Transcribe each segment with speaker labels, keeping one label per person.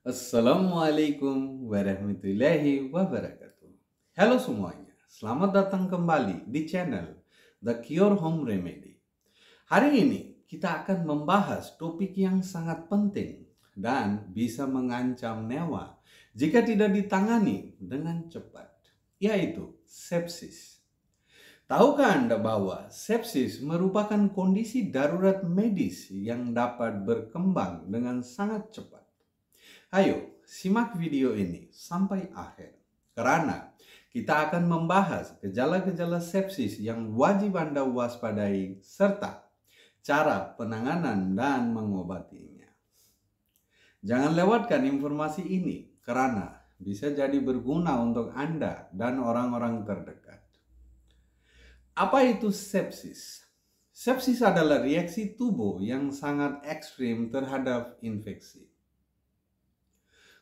Speaker 1: Assalamualaikum warahmatullahi wabarakatuh. Halo semuanya, selamat datang kembali di channel The Cure Home Remedy. Hari ini kita akan membahas topik yang sangat penting dan bisa mengancam nyawa jika tidak ditangani dengan cepat, yaitu sepsis. Tahukah Anda bahwa sepsis merupakan kondisi darurat medis yang dapat berkembang dengan sangat cepat? Ayo, simak video ini sampai akhir, karena kita akan membahas gejala-gejala sepsis yang wajib Anda waspadai, serta cara penanganan dan mengobatinya. Jangan lewatkan informasi ini, karena bisa jadi berguna untuk Anda dan orang-orang terdekat. Apa itu sepsis? Sepsis adalah reaksi tubuh yang sangat ekstrim terhadap infeksi.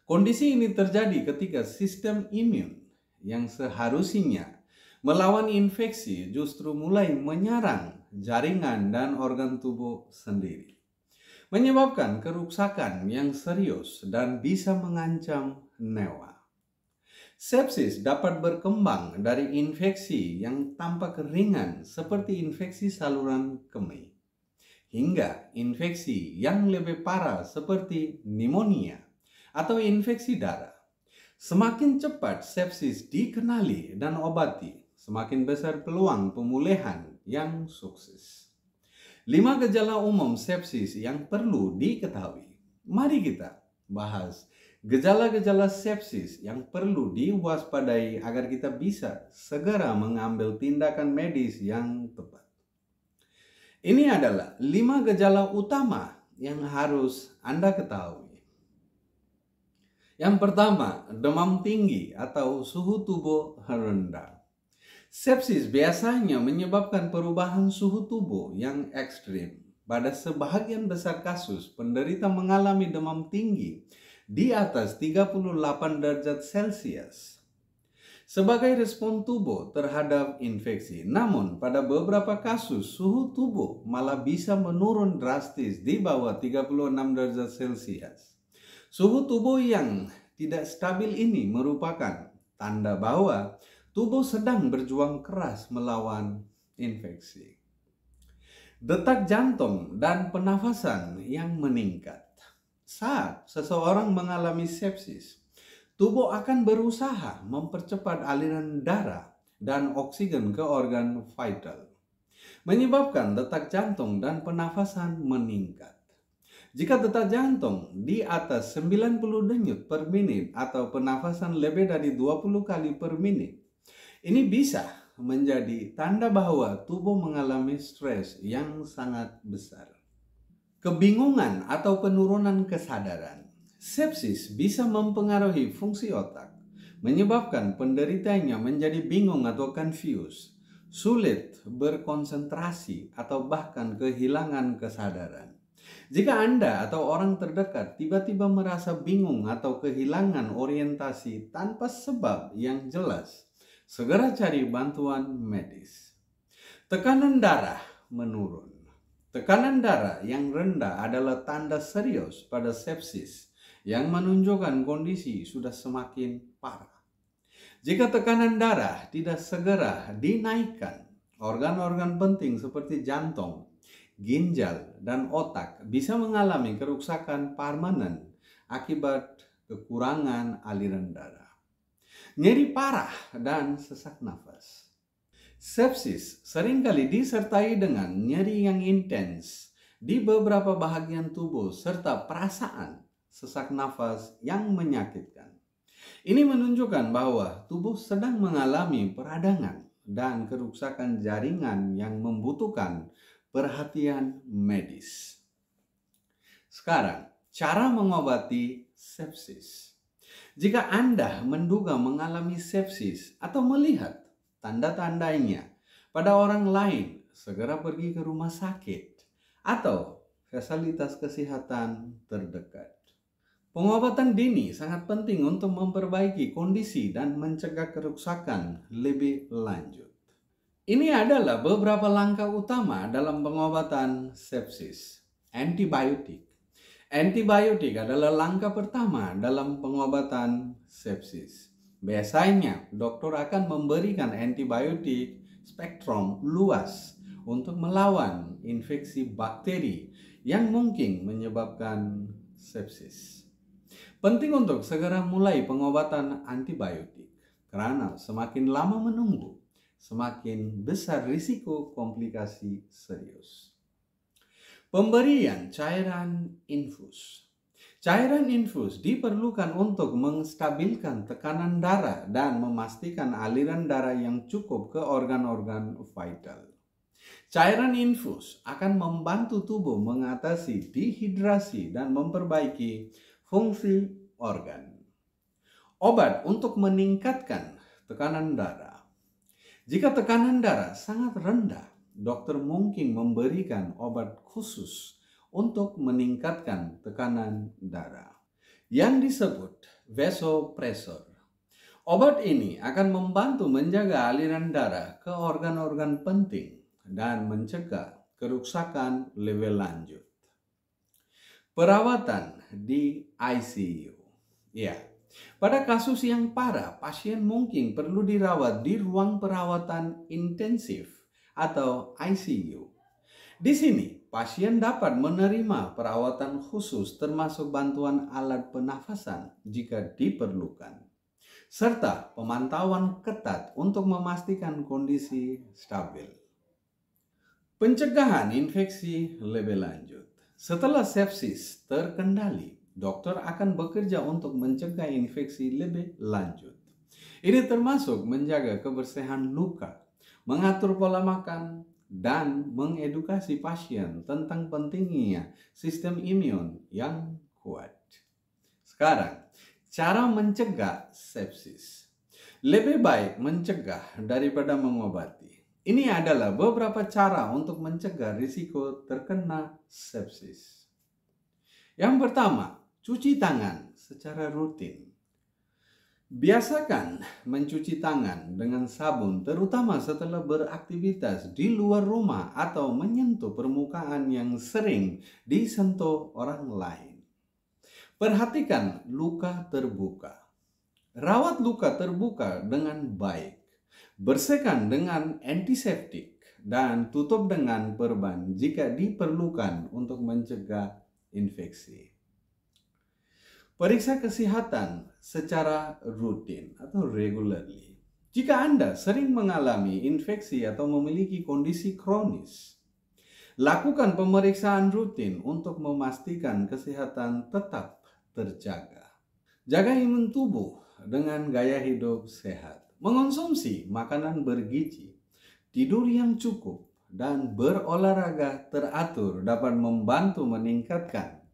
Speaker 1: Kondisi ini terjadi ketika sistem imun yang seharusnya melawan infeksi justru mulai menyerang jaringan dan organ tubuh sendiri, menyebabkan kerusakan yang serius dan bisa mengancam nyawa. Sepsis dapat berkembang dari infeksi yang tampak ringan seperti infeksi saluran kemih, hingga infeksi yang lebih parah seperti pneumonia atau infeksi darah. Semakin cepat sepsis dikenali dan obati, semakin besar peluang pemulihan yang sukses. 5 gejala umum sepsis yang perlu diketahui. Mari kita bahas gejala-gejala sepsis yang perlu diwaspadai agar kita bisa segera mengambil tindakan medis yang tepat. Ini adalah 5 gejala utama yang harus Anda ketahui. Yang pertama, demam tinggi atau suhu tubuh rendah. Sepsis biasanya menyebabkan perubahan suhu tubuh yang ekstrim. Pada sebahagian besar kasus, penderita mengalami demam tinggi di atas 38 derajat Celcius sebagai respon tubuh terhadap infeksi. Namun, pada beberapa kasus, suhu tubuh malah bisa menurun drastis di bawah 36 derajat Celcius. Suhu tubuh yang tidak stabil ini merupakan tanda bahwa tubuh sedang berjuang keras melawan infeksi. Detak jantung dan pernafasan yang meningkat. Saat seseorang mengalami sepsis, tubuh akan berusaha mempercepat aliran darah dan oksigen ke organ vital, menyebabkan detak jantung dan pernafasan meningkat. Jika detak jantung di atas 90 denyut per menit atau pernafasan lebih dari 20 kali per menit, ini bisa menjadi tanda bahwa tubuh mengalami stres yang sangat besar. Kebingungan atau penurunan kesadaran. Sepsis bisa mempengaruhi fungsi otak, menyebabkan penderitanya menjadi bingung atau confused, sulit berkonsentrasi atau bahkan kehilangan kesadaran. Jika Anda atau orang terdekat tiba-tiba merasa bingung atau kehilangan orientasi tanpa sebab yang jelas, segera cari bantuan medis. Tekanan darah menurun. Tekanan darah yang rendah adalah tanda serius pada sepsis yang menunjukkan kondisi sudah semakin parah. Jika tekanan darah tidak segera dinaikkan, organ-organ penting seperti jantung, ginjal, dan otak bisa mengalami kerusakan permanen akibat kekurangan aliran darah. Nyeri parah dan sesak nafas. Sepsis seringkali disertai dengan nyeri yang intens di beberapa bagian tubuh serta perasaan sesak nafas yang menyakitkan. Ini menunjukkan bahwa tubuh sedang mengalami peradangan dan kerusakan jaringan yang membutuhkan perhatian medis. Sekarang, cara mengobati sepsis. Jika Anda menduga mengalami sepsis atau melihat tanda-tandanya pada orang lain, segera pergi ke rumah sakit atau fasilitas kesehatan terdekat. Pengobatan dini sangat penting untuk memperbaiki kondisi dan mencegah kerusakan lebih lanjut. Ini adalah beberapa langkah utama dalam pengobatan sepsis. Antibiotik. Antibiotik adalah langkah pertama dalam pengobatan sepsis. Biasanya, dokter akan memberikan antibiotik spektrum luas untuk melawan infeksi bakteri yang mungkin menyebabkan sepsis. Penting untuk segera mulai pengobatan antibiotik, karena semakin lama menunggu, semakin besar risiko komplikasi serius. Pemberian cairan infus. Cairan infus diperlukan untuk menstabilkan tekanan darah dan memastikan aliran darah yang cukup ke organ-organ vital. Cairan infus akan membantu tubuh mengatasi dehidrasi dan memperbaiki fungsi organ. Obat untuk meningkatkan tekanan darah. Jika tekanan darah sangat rendah, dokter mungkin memberikan obat khusus untuk meningkatkan tekanan darah yang disebut vasopressor. Obat ini akan membantu menjaga aliran darah ke organ-organ penting dan mencegah kerusakan level lanjut. Perawatan di ICU. Ya, pada kasus yang parah, pasien mungkin perlu dirawat di ruang perawatan intensif atau ICU. Di sini, pasien dapat menerima perawatan khusus termasuk bantuan alat pernafasan jika diperlukan, serta pemantauan ketat untuk memastikan kondisi stabil. Pencegahan infeksi lebih lanjut. Setelah sepsis terkendali, dokter akan bekerja untuk mencegah infeksi lebih lanjut. Ini termasuk menjaga kebersihan luka, mengatur pola makan, dan mengedukasi pasien tentang pentingnya sistem imun yang kuat. Sekarang, cara mencegah sepsis. Lebih baik mencegah daripada mengobati. Ini adalah beberapa cara untuk mencegah risiko terkena sepsis. Yang pertama, cuci tangan secara rutin. Biasakan mencuci tangan dengan sabun, terutama setelah beraktivitas di luar rumah atau menyentuh permukaan yang sering disentuh orang lain. Perhatikan luka terbuka. Rawat luka terbuka dengan baik. Bersihkan dengan antiseptik dan tutup dengan perban jika diperlukan untuk mencegah infeksi. Periksa kesehatan secara rutin atau regularly. Jika Anda sering mengalami infeksi atau memiliki kondisi kronis, lakukan pemeriksaan rutin untuk memastikan kesehatan tetap terjaga. Jaga imun tubuh dengan gaya hidup sehat. Mengonsumsi makanan bergizi, tidur yang cukup, dan berolahraga teratur dapat membantu meningkatkan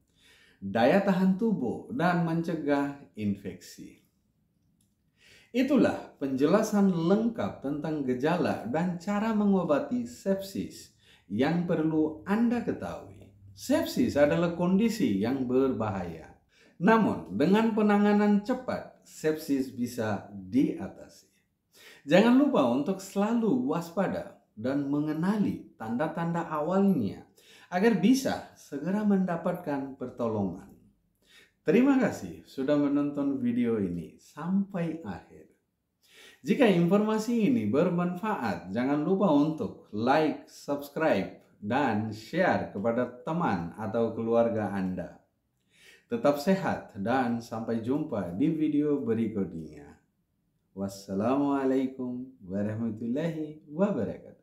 Speaker 1: daya tahan tubuh dan mencegah infeksi. Itulah penjelasan lengkap tentang gejala dan cara mengobati sepsis yang perlu Anda ketahui. Sepsis adalah kondisi yang berbahaya. Namun, dengan penanganan cepat, sepsis bisa diatasi. Jangan lupa untuk selalu waspada dan mengenali tanda-tanda awalnya agar bisa segera mendapatkan pertolongan. Terima kasih sudah menonton video ini sampai akhir. Jika informasi ini bermanfaat, jangan lupa untuk like, subscribe, dan share kepada teman atau keluarga Anda. Tetap sehat dan sampai jumpa di video berikutnya. Wassalamualaikum warahmatullahi wabarakatuh.